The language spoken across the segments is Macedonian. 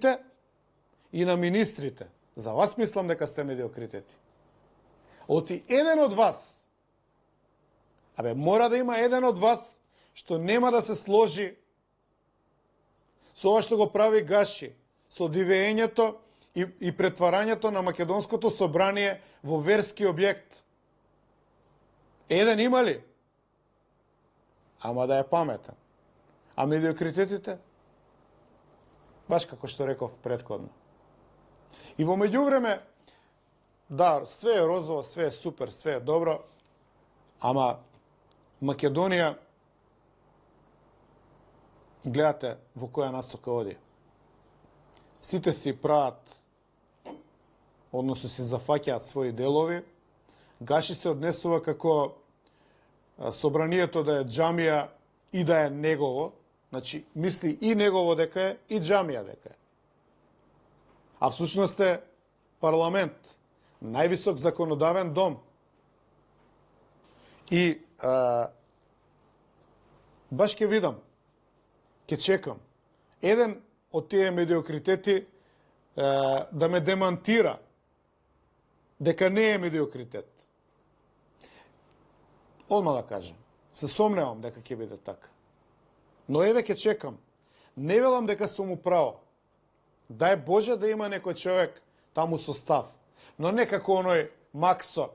депутатите и на министрите. За вас мислам дека сте медиокритети. Оти еден од вас, мора да има еден од вас што нема да се сложи со ова што го прави Гаши, со дивеењето и претварањето на Македонското собрание во верски објект. Еден има ли? Ама да е паметен. А медиокритетите? Баш како што реков претходно. И во меѓувреме, да, све е розово, све е супер, све е добро, ама Македонија, гледате во која насока оди. Сите си прават, односно си зафаќаат своји делови. Гаши се однесува како собранието да е џамија и да е негово. Значи, мисли и негово дека е, и џамија дека е. А всушност е парламент, највисок законодавен дом. И баш ќе видам, ќе чекам, еден од тие медиокритети да ме демантира дека не е медиокритет. Одма да кажем, се сомневам дека ќе биде така. Но еве ќе чекам. Не велам дека сум управо. Дај Боже да има некој човек таму со став. Но не како оној Максо,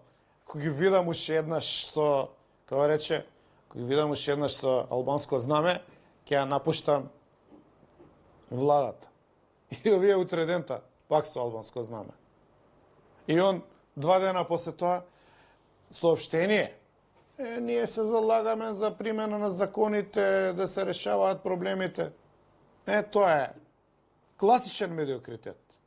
кој ги видам уште еднаш со, како рече, кој ги видам уште еднаш со албанско знаме, ќе ја напуштам владата. И овие утре дента пак со албанско знаме. И он 2 дена после тоа соопштение. Ние се залагаме за примена на законите, да се решаваат проблемите. Тоа е класичен медиокритет.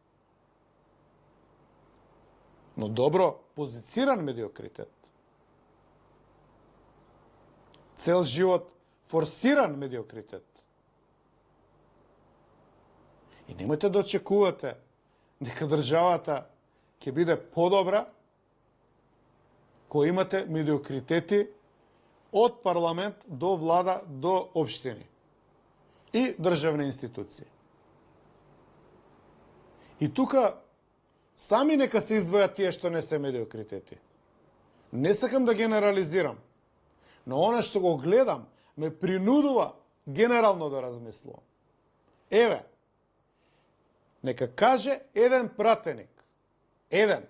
Но добро позициран медиокритет. Цел живот форсиран медиокритет. И немојте да очекувате дека државата ќе биде подобра кој имате медиокритети од парламент до влада до општини и државни институции. И тука сами нека се издвојат тие што не се медиокритети. Не сакам да генерализирам, но она што го гледам ме принудува генерално да размислувам. Еве, нека каже еден пратеник, еден,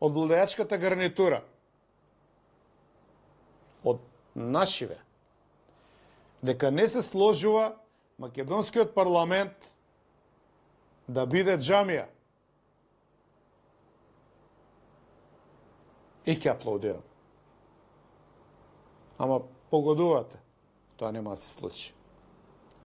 од владеачката гарнитура, од нашиве, дека не се сложува македонскиот парламент да биде џамија. И ќе аплаудирам. Ама погодувате, тоа нема да се случи.